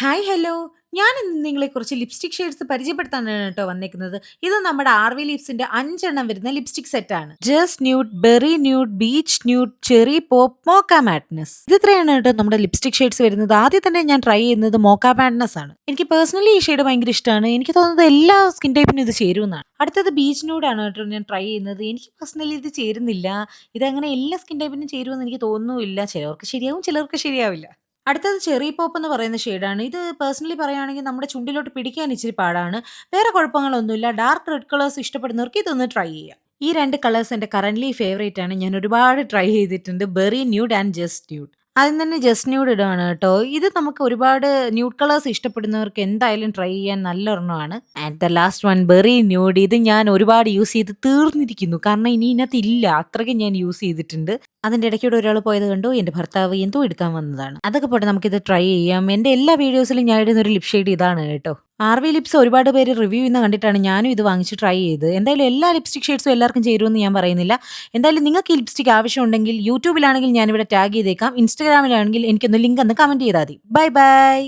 Hi hello. ഞാൻ ഇന്ന് നിങ്ങളെ കുറച്ച് ലിപ്സ്റ്റിക് ഷെയ്ഡ്സ് പരിചയപ്പെടുത്താനാണ് കേട്ടോ വന്നേക്കുന്നത്. ഇത് നമ്മുടെ ആർവി ലിപ്സിന്റെ 5 എണ്ണം വരുന്ന ലിപ്സ്റ്റിക് സെറ്റ് ആണ്. Just nude, berry nude, beach nude, cherry pop, mocha madness. ഇത് ഇത്രയാണ് കേട്ടോ നമ്മുടെ ലിപ്സ്റ്റിക് ഷെയ്ഡ്സ് വരുന്നത്. ആദ്യം തന്നെ ഞാൻ ട്രൈ ചെയ്യുന്നത് മോക്ക മാഡ്നസ് ആണ്. എനിക്ക് പേഴ്സണലി ഈ ഷെയ്ഡ് ഭയങ്കര ഇഷ്ടമാണ്. എനിക്ക് തോന്നുന്നത് എല്ലാ സ്കിൻ ടൈപ്പിനും ഇത് ചേരുമെന്നാണ്. അടുത്തത് ബീച്ച് ന്യൂഡ് ആണ് കേട്ടോ ഞാൻ ട്രൈ ചെയ്യുന്നത്. എനിക്ക് പേഴ്സണലി ഇത് ചേരുന്നില്ല. ഇതങ്ങനെ എല്ലാ സ്കിൻ ടൈപ്പിനും ചേരുമെന്ന് എനിക്ക് തോന്നുന്നുമില്ല. ചിലർക്ക് ശരിയാവും, ചിലർക്ക് ശരിയാവില്ല. അടുത്തത് ചെറി പോപ്പ് എന്ന് പറയുന്ന ഷെയ്ഡാണ്. ഇത് പേഴ്സണലി പറയുകയാണെങ്കിൽ നമ്മുടെ ചുണ്ടിലോട്ട് പിടിക്കാൻ ഇച്ചിരി പാടാണ്. വേറെ കുഴപ്പങ്ങളൊന്നുമില്ല. ഡാർക്ക് റെഡ് കളേഴ്സ് ഇഷ്ടപ്പെടുന്നവർക്ക് ഇതൊന്ന് ട്രൈ ചെയ്യാം. ഈ 2 കളേഴ്സ് എന്റെ കറന്റ്ലി ഫേവറേറ്റ് ആണ്. ഞാൻ ഒരുപാട് ട്രൈ ചെയ്തിട്ടുണ്ട്. Berry nude and just nude. ആദ്യം തന്നെ ജസ്റ്റ് ന്യൂഡ് ഇടുവാണ് കേട്ടോ. ഇത് നമുക്ക് ഒരുപാട് ന്യൂഡ് കളേഴ്സ് ഇഷ്ടപ്പെടുന്നവർക്ക് എന്തായാലും ട്രൈ ചെയ്യാൻ നല്ല ഒരെണ്ണമാണ്. And the last one berry nude. ഇത് ഞാൻ ഒരുപാട് യൂസ് ചെയ്ത് തീർന്നിരിക്കുന്നു. കാരണം ഇനി ഇതിനകത്ത് ഇല്ല. അത്രയ്ക്കും ഞാൻ യൂസ് ചെയ്തിട്ടുണ്ട്. അതിന്റെ ഇടയ്ക്കൂടെ ഒരാൾ പോയത് കണ്ടു. എന്റെ ഭർത്താവ് എന്തോ എടുക്കാൻ വന്നതാണ്. അതൊക്കെ പോട്ടെ, നമുക്കിത് ട്രൈ ചെയ്യാം. എന്റെ എല്ലാ വീഡിയോസിലും ഞാൻ ഇടുന്ന ഒരു ലിപ് ഷെയ്ഡ് ഇതാണ് കേട്ടോ. ആർവി ലിപ്സ് ഒരുപാട് പേര് റിവ്യൂ ചെയ്യുന്ന കണ്ടിട്ടാണ് ഞാനും ഇത് വാങ്ങിച്ച് ട്രൈ ചെയ്ത്. എന്തായാലും എല്ലാ ലിപ്സ്റ്റിക് ഷെയ്ഡ്സും എല്ലാവർക്കും ചേരുമെന്ന് ഞാൻ പറയുന്നില്ല. എന്തായാലും നിങ്ങൾക്ക് ഈ ലിപ്സ്റ്റിക് ആവശ്യമുണ്ടെങ്കിൽ യൂട്യൂബിലാണെങ്കിൽ ഞാനിവിടെ ടാഗ് ചെയ്തേക്കാം. ഇൻസ്റ്റാഗ്രാമിലാണെങ്കിൽ എനിക്കൊന്ന് ലിങ്ക് ഒന്ന് കമന്റ് ചെയ്താൽ മതി. Bye bye.